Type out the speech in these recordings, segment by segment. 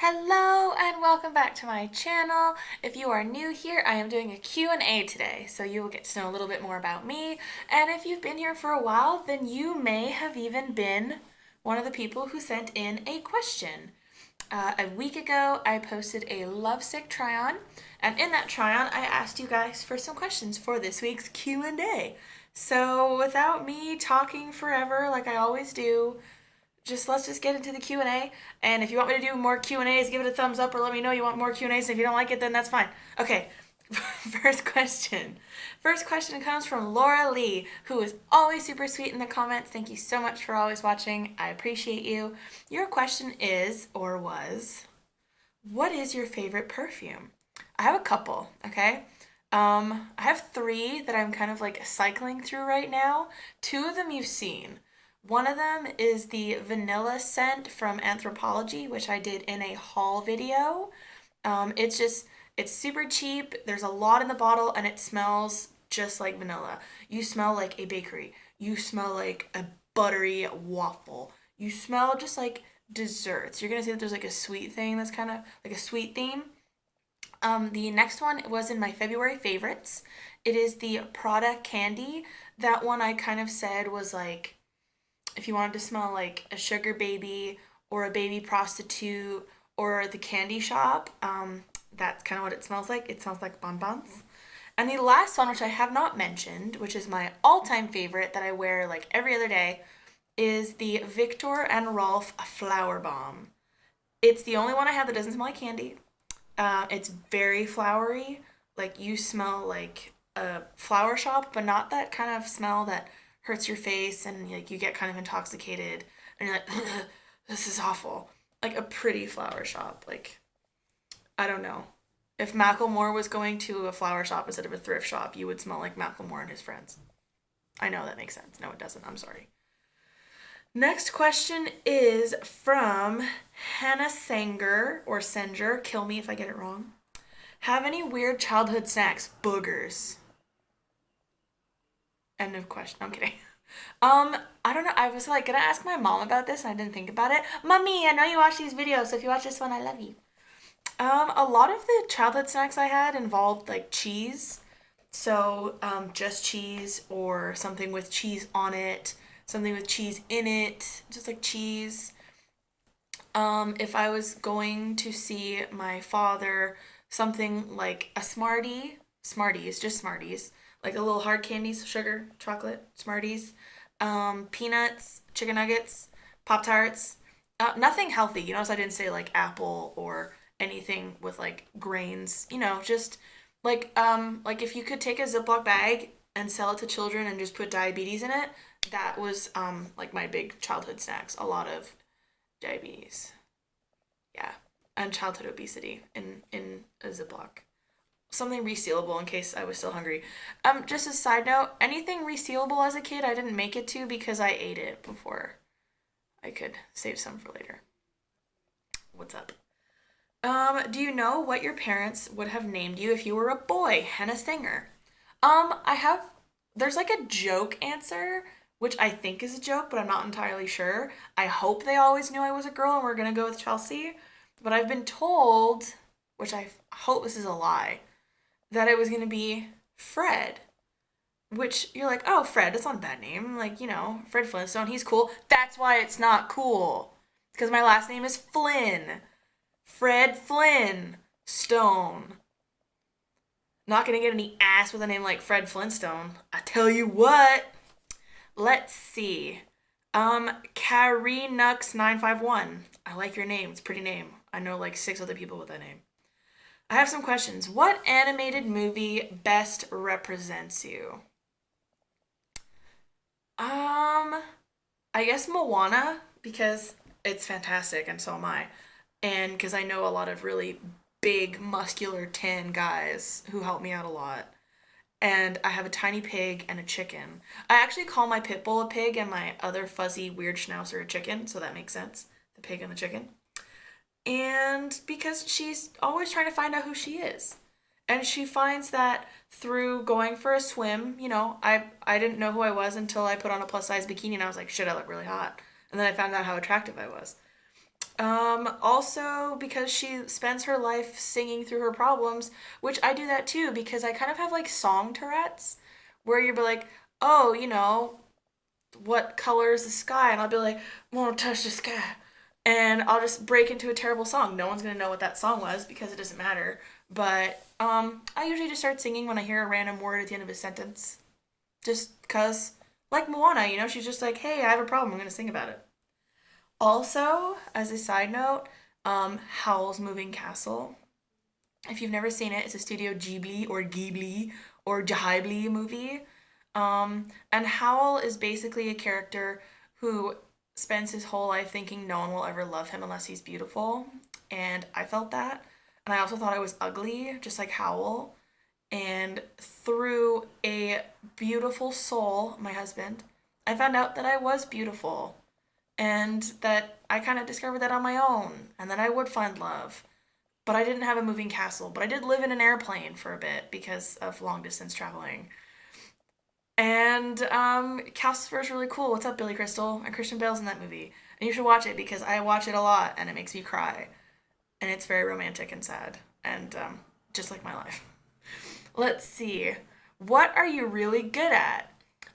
Hello and welcome back to my channel. If you are new here, I am doing a Q&A today, so you will get to know a little bit more about me. And if you've been here for a while, then you may have even been one of the people who sent in a question. A week ago, I posted a Lovesick try-on, and in that try-on, I asked you guys for some questions for this week's Q&A. So without me talking forever like I always do, let's just get into the Q&A. And if you want me to do more Q&As, give it a thumbs up or let me know you want more Q&As. If you don't like it, then that's fine. Okay, first question. First question comes from Laura Lee, who is always super sweet in the comments. Thank you so much for always watching. I appreciate you. Your question is, or was, what is your favorite perfume? I have a couple, okay? I have three that I'm kind of like cycling through right now. Two of them you've seen. One of them is the vanilla scent from Anthropology, which I did in a haul video. It's super cheap. There's a lot in the bottle and it smells just like vanilla. You smell like a bakery. You smell like a buttery waffle. You smell just like desserts. You're gonna see that there's like a sweet thing that's kind of like a sweet theme. The next one was in my February favorites. It is the Prada Candy. That one I kind of said was like, if you wanted to smell like a sugar baby or a baby prostitute or the candy shop, that's kind of what it smells like. It smells like bonbons. And the last one, which I have not mentioned, which is my all-time favorite that I wear like every other day, is the Victor and Rolf Flower Bomb. It's the only one I have that doesn't smell like candy. It's very flowery. Like you smell like a flower shop, but not that kind of smell that hurts your face and like you get kind of intoxicated and you're like, this is awful. Like a pretty flower shop. Like, I don't know. If Macklemore was going to a flower shop instead of a thrift shop, you would smell like Macklemore and his friends. I know that makes sense. No, it doesn't. I'm sorry. Next question is from Hannah Sanger, or Senger. Kill me if I get it wrong. Have any weird childhood snacks? Boogers. End of question. I'm kidding. I don't know. I was like gonna ask my mom about this and I didn't think about it. Mommy, I know you watch these videos, so if you watch this one, I love you. A lot of the childhood snacks I had involved like cheese. So, just cheese or something with cheese on it, something with cheese in it, just like cheese. If I was going to see my father, something like a Smarties, just Smarties, like a little hard candies, sugar, chocolate, Smarties, peanuts, chicken nuggets, Pop-Tarts, nothing healthy. You notice I didn't say like apple or anything with like grains, just like if you could take a Ziploc bag and sell it to children and just put diabetes in it, that was like my big childhood snacks. A lot of diabetes. Yeah. And childhood obesity in a Ziploc. Something resealable in case I was still hungry. Just a side note, anything resealable as a kid I didn't make it to because I ate it before I could save some for later. What's up? Do you know what your parents would have named you if you were a boy? Hannah Singer. There's like a joke answer, which I think is a joke, but I'm not entirely sure. I hope they always knew I was a girl and we're gonna go with Chelsea. But I've been told, which I hope this is a lie, that it was gonna be Fred. Which you're like, oh, Fred, that's not a bad name. Like, Fred Flintstone, he's cool. That's why it's not cool. Because my last name is Flynn. Fred Flynn Stone. Not gonna get any ass with a name like Fred Flintstone. I tell you what. Let's see. Carrie Nux 951. I like your name. It's a pretty name. I know like 6 other people with that name. I have some questions. What animated movie best represents you? I guess Moana, because it's fantastic and so am I. And because I know a lot of really big, muscular tan guys who help me out a lot. And I have a tiny pig and a chicken. I actually call my pit bull a pig and my other fuzzy weird schnauzer a chicken, so that makes sense. The pig and the chicken. And because she's always trying to find out who she is. And she finds that through going for a swim, I didn't know who I was until I put on a plus size bikini and I was like, shit, I look really hot. And then I found out how attractive I was. Also because she spends her life singing through her problems, which I do that too because I kind of have like song Tourette's where you'll be like, oh, what color is the sky? And I'll be like, won't touch the sky. And I'll just break into a terrible song. No one's gonna know what that song was because it doesn't matter. But I usually just start singing when I hear a random word at the end of a sentence. Just cause, like Moana, she's just like, hey, I have a problem. I'm gonna sing about it. Also, as a side note, Howl's Moving Castle. If you've never seen it, it's a Studio Ghibli or Ghibli movie. And Howl is basically a character who spends his whole life thinking no one will ever love him unless he's beautiful. And I felt that. And I also thought I was ugly, just like Howl. And through a beautiful soul, my husband, I found out that I was beautiful and that I kind of discovered that on my own and that I would find love. But I didn't have a moving castle, but I did live in an airplane for a bit because of long distance traveling. And Casper is really cool. What's up, Billy Crystal? And Christian Bale's in that movie. And you should watch it because I watch it a lot and it makes me cry. And it's very romantic and sad. And just like my life. Let's see. What are you really good at?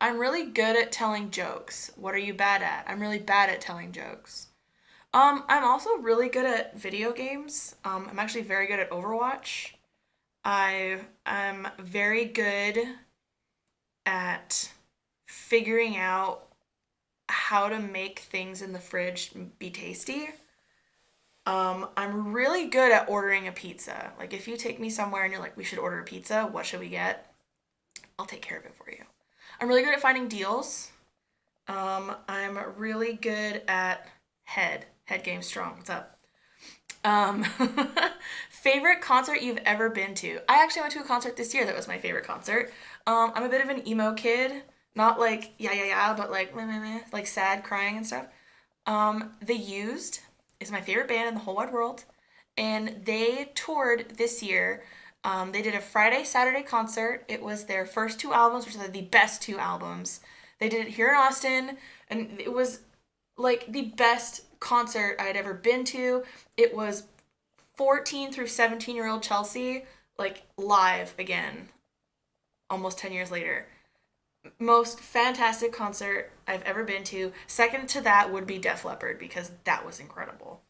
I'm really good at telling jokes. What are you bad at? I'm really bad at telling jokes. I'm also really good at video games. I'm actually very good at Overwatch. I am very good at figuring out how to make things in the fridge be tasty. I'm really good at ordering a pizza. Like if you take me somewhere and you're like, we should order a pizza, what should we get? I'll take care of it for you. I'm really good at finding deals. I'm really good at head game strong. What's up? Um, Favorite concert you've ever been to? I actually went to a concert this year that was my favorite concert. I'm a bit of an emo kid, not like yeah yeah yeah, but like meh, meh, meh, like sad, crying and stuff. The Used is my favorite band in the whole wide world, and they toured this year. They did a Friday Saturday concert. It was their first two albums, which are the best two albums. They did it here in Austin, and it was like the best concert I had ever been to. It was 14 through 17-year-old Chelsea, like live again, almost 10 years later. Most fantastic concert I've ever been to. Second to that would be Def Leppard because that was incredible.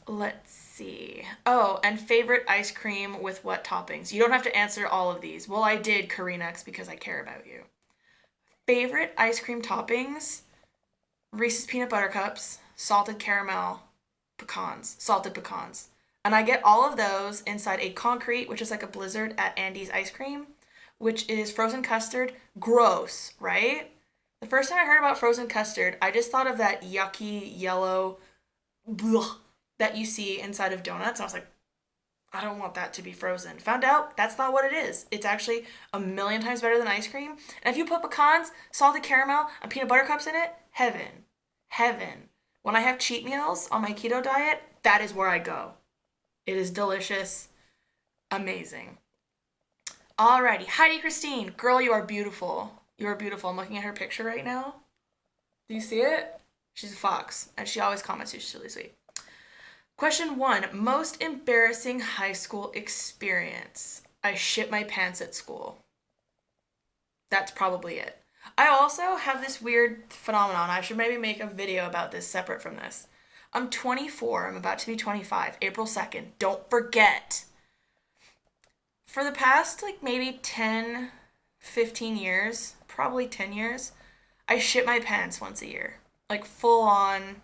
Let's see. Oh, and favorite ice cream with what toppings? You don't have to answer all of these. Well, I did Karina's because I care about you. Favorite ice cream toppings? Reese's peanut butter cups, salted caramel, pecans, salted pecans. And I get all of those inside a concrete, which is like a blizzard at Andy's ice cream, which is frozen custard. Gross, right? The first time I heard about frozen custard, I just thought of that yucky yellow blech that you see inside of donuts. And I was like, I don't want that to be frozen. Found out that's not what it is. It's actually a million times better than ice cream. And if you put pecans, salted caramel, and peanut butter cups in it, heaven. Heaven. When I have cheat meals on my keto diet, that is where I go. It is delicious. Amazing. Alrighty. Heidi Christine. Girl, you are beautiful. You are beautiful. I'm looking at her picture right now. Do you see it? She's a fox. And she always comments. She's really sweet. Question 1. Most embarrassing high school experience. I shit my pants at school. That's probably it. I also have this weird phenomenon. I should maybe make a video about this separate from this. I'm 24. I'm about to be 25. April 2nd. Don't forget. For the past, like, maybe 10, 15 years, probably 10 years, I shit my pants once a year. Like, full on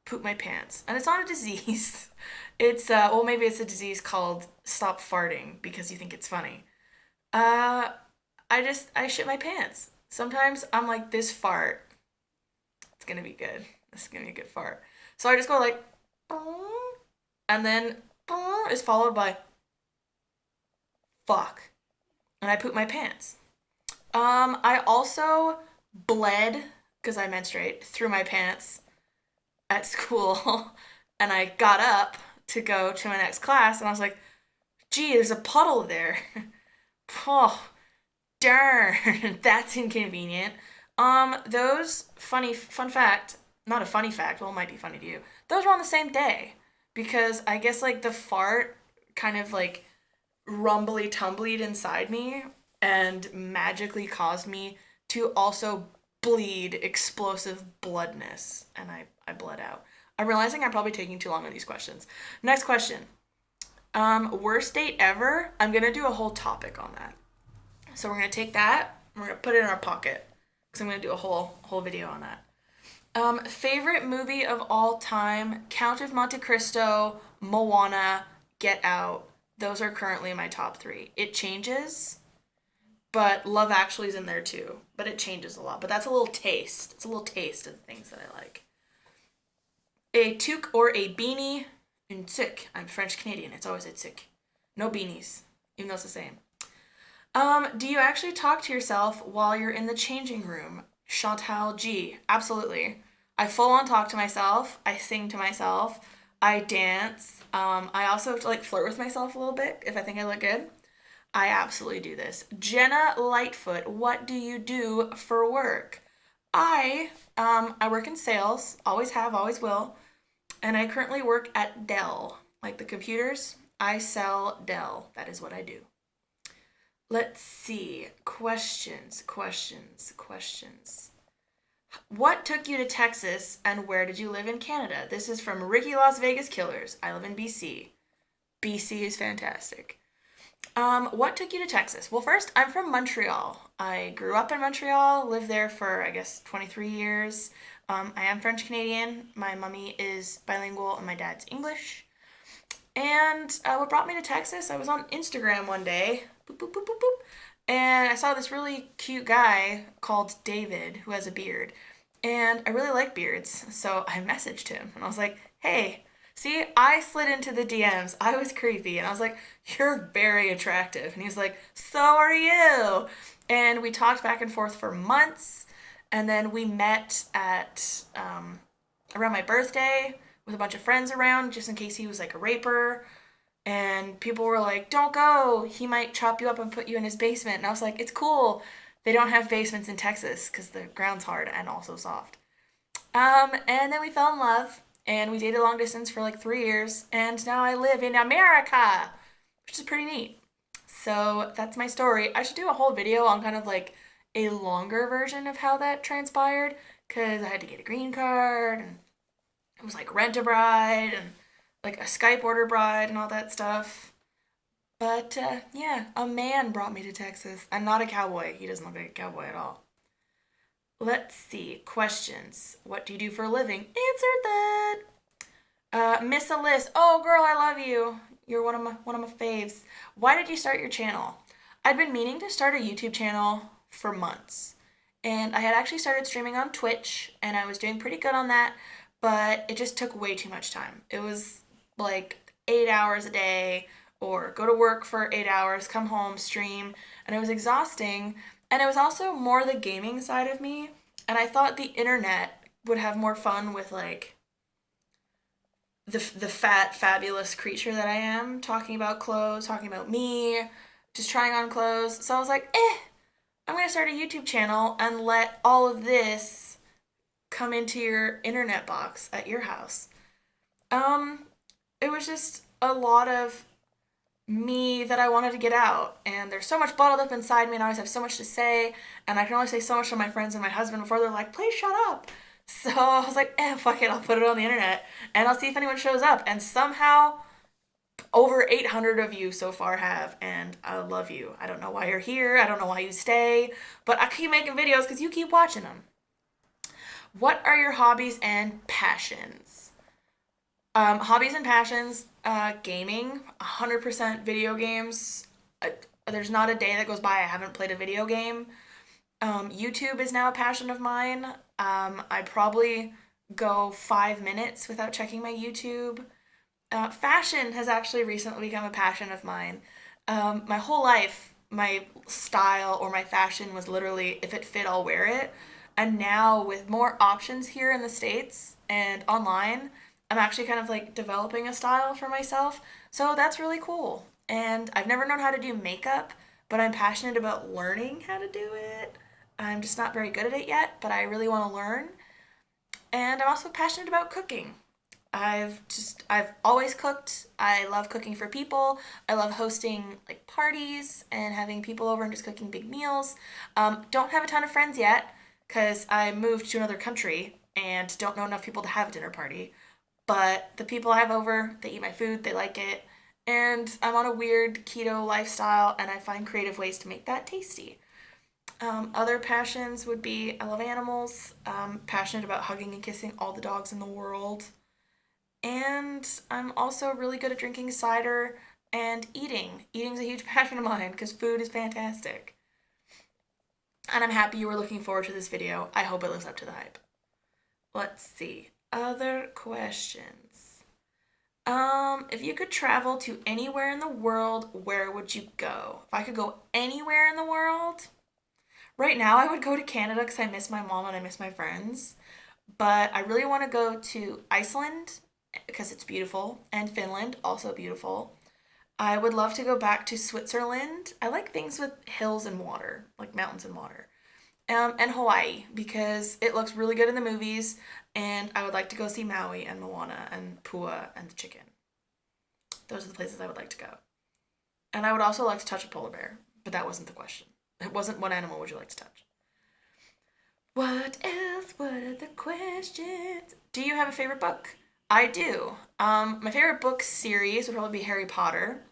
poop my pants. And it's not a disease. It's, well, maybe it's a disease called stop farting because you think it's funny. I shit my pants. Sometimes I'm like, this fart, it's gonna be good. This is gonna be a good fart. So I just go like, and then is followed by fuck. And I poop my pants. I also bled, because I menstruate, through my pants at school. And I got up to go to my next class, and I was like, gee, there's a puddle there. Oh, darn, that's inconvenient. Those fun fact, not a funny fact, well, it might be funny to you. those were on the same day because I guess like the fart kind of like rumbly tumblied inside me and magically caused me to also bleed explosive bloodness. And I bled out. I'm realizing I'm probably taking too long on these questions. Next question. Worst date ever? I'm gonna do a whole topic on that. So we're gonna take that, we're gonna put it in our pocket. Because I'm gonna do a whole video on that. Favorite movie of all time, Count of Monte Cristo, Moana, Get Out. Those are currently my top 3. It changes, but Love Actually is in there too. But it changes a lot. But that's a little taste. It's a little taste of the things that I like. A toque or a beanie. Une toque. I'm French Canadian. It's always a toque. No beanies, even though it's the same. Do you actually talk to yourself while you're in the changing room? Chantal G. Absolutely. I full on talk to myself. I sing to myself. I dance. I also like flirt with myself a little bit if I think I look good. I absolutely do this. Jenna Lightfoot, what do you do for work? I work in sales. Always have, always will. And I currently work at Dell. Like the computers, I sell Dell. That is what I do. Let's see. Questions. What took you to Texas and where did you live in Canada? This is from Ricky Las Vegas Killers. I live in BC. BC is fantastic. What took you to Texas? Well, first, I'm from Montreal. I grew up in Montreal, lived there for, I guess, 23 years. I am French Canadian. My mommy is bilingual and my dad's English. And what brought me to Texas, I was on Instagram one day, boop, boop, boop, boop, boop, and I saw this really cute guy called David who has a beard. And I really like beards, so I messaged him and I was like, hey, see, I slid into the DMs. I was creepy and I was like, you're very attractive. And he was like, so are you. And we talked back and forth for months. And then we met at around my birthday with a bunch of friends around just in case he was like a raper. And people were like, don't go. He might chop you up and put you in his basement. And I was like, it's cool. They don't have basements in Texas because the ground's hard and also soft. And then we fell in love and we dated long distance for like 3 years. And now I live in America, which is pretty neat. So that's my story. I should do a whole video on kind of like a longer version of how that transpired because I had to get a green card and it was like rent a bride and like a Skype order bride and all that stuff. But yeah, a man brought me to Texas. I'm not a cowboy. He doesn't look like a cowboy at all. Let's see. Questions. What do you do for a living? Answered that. Miss Alyssa. Oh, girl, I love you. You're one of my faves. Why did you start your channel? I'd been meaning to start a YouTube channel for months. And I had actually started streaming on Twitch, and I was doing pretty good on that, but it just took way too much time. It was like 8 hours a day, or go to work for 8 hours, come home, stream, and it was exhausting. And it was also more the gaming side of me, and I thought the internet would have more fun with like the fat, fabulous creature that I am, talking about clothes, talking about me, just trying on clothes. So I was like, I'm gonna start a YouTube channel and let all of this come into your internet box at your house. It was just a lot of me that I wanted to get out, and there's so much bottled up inside me, and I always have so much to say, and I can only say so much to my friends and my husband before they're like, please shut up. So I was like, fuck it, I'll put it on the internet, and I'll see if anyone shows up, and somehow over 800 of you so far have, and I love you. I don't know why you're here, I don't know why you stay, but I keep making videos because you keep watching them. What are your hobbies and passions? Hobbies and passions, gaming, 100% video games. There's not a day that goes by I haven't played a video game. YouTube is now a passion of mine. I probably go 5 minutes without checking my YouTube. Fashion has actually recently become a passion of mine. My whole life, my style or my fashion was literally, if it fit, I'll wear it. And now with more options here in the States and online, I'm actually kind of like developing a style for myself. So that's really cool. And I've never known how to do makeup, but I'm passionate about learning how to do it. I'm just not very good at it yet, but I really want to learn. And I'm also passionate about cooking. I've always cooked. I love cooking for people. I love hosting like parties and having people over and just cooking big meals. Don't have a ton of friends yet because I moved to another country and don't know enough people to have a dinner party. But the people I have over, they eat my food, they like it, and I'm on a weird keto lifestyle and I find creative ways to make that tasty. Other passions would be I love animals, passionate about hugging and kissing all the dogs in the world. And I'm also really good at drinking cider and eating. Eating's a huge passion of mine because food is fantastic. And I'm happy you were looking forward to this video. I hope it lives up to the hype. Let's see. Other questions. If you could travel to anywhere in the world, where would you go? If I could go anywhere in the world, right now I would go to Canada because I miss my mom and I miss my friends. But I really want to go to Iceland because it's beautiful, and Finland, also beautiful. I would love to go back to Switzerland. I like things with hills and water, like mountains and water. And Hawaii because it looks really good in the movies, and I would like to go see Maui and Moana and Pua and the chicken. Those are the places I would like to go. And I would also like to touch a polar bear, but that wasn't the question. It wasn't what animal would you like to touch. What else? What are the questions? Do you have a favorite book? I do. My favorite book series would probably be Harry Potter.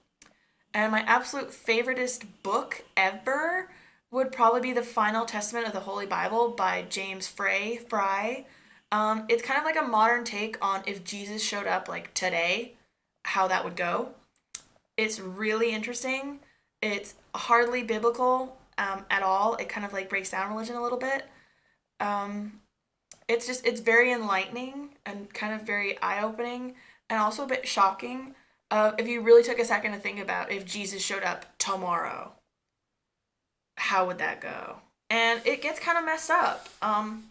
And my absolute favoriteest book ever would probably be The Final Testament of the Holy Bible by James Fry. It's kind of like a modern take on if Jesus showed up like today, how that would go. It's really interesting. It's hardly biblical at all. It kind of like breaks down religion a little bit. It's very enlightening and kind of very eye-opening and also a bit shocking if you really took a second to think about if Jesus showed up tomorrow, how would that go? And it gets kind of messed up.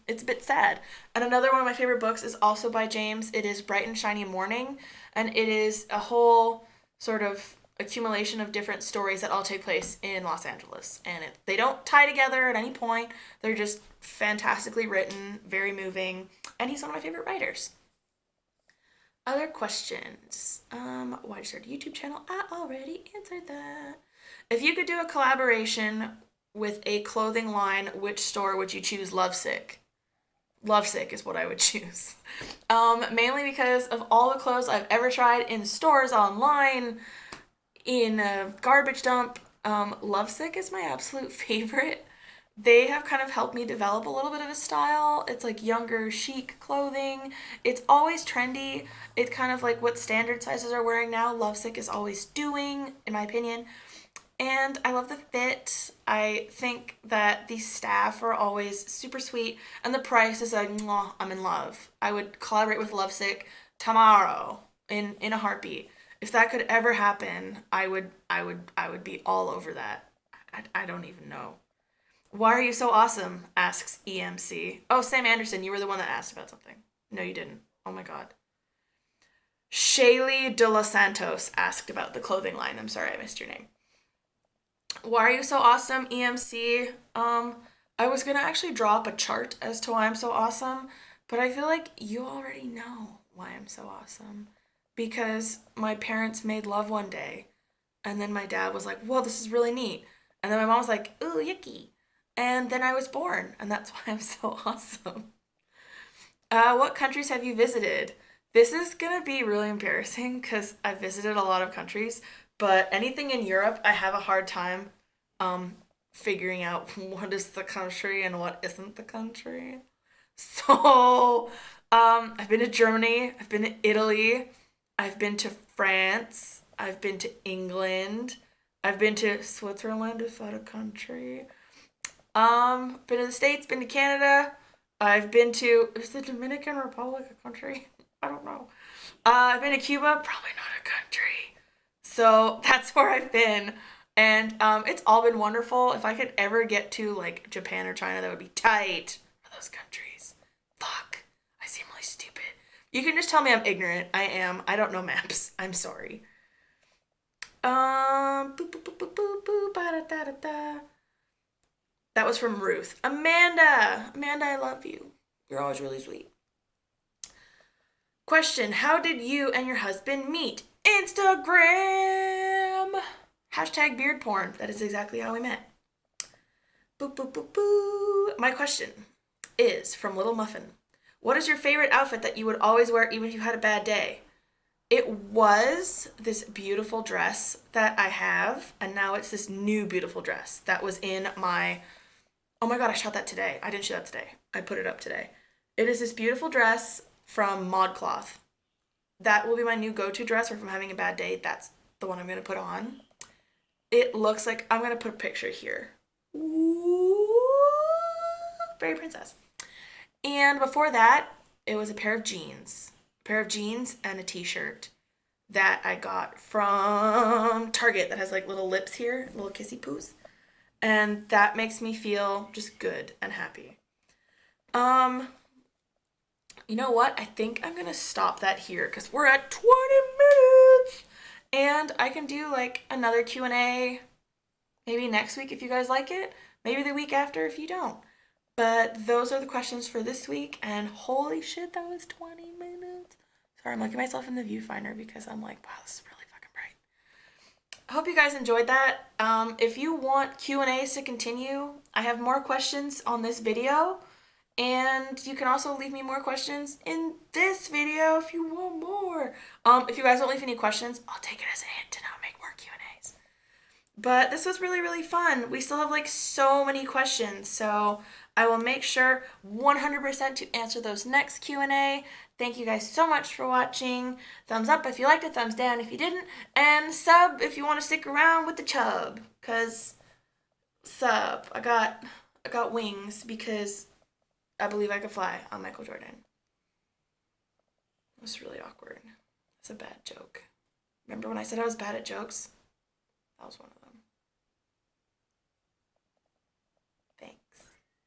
It's a bit sad. And another one of my favorite books is also by James. It is Bright and Shiny Morning, and it is a whole sort of accumulation of different stories that all take place in Los Angeles. And they don't tie together at any point. They're just fantastically written, very moving, and he's one of my favorite writers. Other questions. Why did you start a YouTube channel? I already answered that. If you could do a collaboration with a clothing line, which store would you choose? Lovesick. Lovesick is what I would choose. Mainly because of all the clothes I've ever tried in stores, online, in a garbage dump. Lovesick is my absolute favorite. They have kind of helped me develop a little bit of a style. It's like younger, chic clothing. It's always trendy. It's kind of like what standard sizes are wearing now. Lovesick is always doing, in my opinion. And I love the fit. I think that the staff are always super sweet, and the price is like, mwah, I'm in love. I would collaborate with Lovesick tomorrow in a heartbeat. If that could ever happen, I would be all over that. I don't even know. Why are you so awesome? Asks EMC. Oh, Sam Anderson, you were the one that asked about something. No, you didn't. Oh my god. Shaylee De Los Santos asked about the clothing line. I'm sorry I missed your name. Why are you so awesome, EMC? I was gonna actually draw up a chart as to why I'm so awesome, but I feel like you already know why I'm so awesome. Because my parents made love one day, and then my dad was like, whoa, this is really neat. And then my mom was like, ooh, yucky. And then I was born, and that's why I'm so awesome. What countries have you visited? This is gonna be really embarrassing because I've visited a lot of countries, but anything in Europe, I have a hard time figuring out what is the country and what isn't the country. So, I've been to Germany, I've been to Italy, I've been to France, I've been to England, I've been to Switzerland, is that a country? Been to the States, been to Canada, I've been to, is the Dominican Republic a country? I don't know. I've been to Cuba, probably not a country. So that's where I've been. And it's all been wonderful. If I could ever get to like Japan or China, that would be tight for those countries. Fuck. I seem really stupid. You can just tell me I'm ignorant. I am. I don't know maps. I'm sorry. Boop, boop, boop, boop, boop, boop, ba-da-da-da-da. That was from Ruth. Amanda, I love you. You're always really sweet. Question, how did you and your husband meet? Instagram! Hashtag beard porn. That is exactly how we met. Boo, boo, boo, boo. My question is from Little Muffin. What is your favorite outfit that you would always wear even if you had a bad day? It was this beautiful dress that I have, and now it's this new beautiful dress that was in my... Oh my god, I shot that today. I didn't shoot that today. I put it up today. It is this beautiful dress from ModCloth. That will be my new go-to dress, or if I'm having a bad day, that's the one I'm going to put on. It looks like... I'm going to put a picture here. Ooh, very princess. And before that, it was a pair of jeans. A pair of jeans and a t-shirt that I got from Target that has like little lips here, little kissy poos. And that makes me feel just good and happy. You know what? I think I'm gonna stop that here because we're at 20 minutes. And I can do like another Q&A maybe next week if you guys like it. Maybe the week after if you don't. But those are the questions for this week, and holy shit, that was 20 minutes. Sorry, I'm looking at myself in the viewfinder because I'm like, wow, this is really fucking bright. I hope you guys enjoyed that. If you want Q&As to continue, I have more questions on this video, and you can also leave me more questions in this video if you want more. If you guys don't leave any questions, I'll take it as a hint to not make more Q&As. But this was really, really fun. We still have like so many questions, so I will make sure 100% to answer those next Q&A. Thank you guys so much for watching. Thumbs up if you liked it, thumbs down if you didn't, and sub if you want to stick around with the chub, cause sub. I got wings because I believe I could fly on Michael Jordan. It was really awkward. It's a bad joke. Remember when I said I was bad at jokes? That was one of them.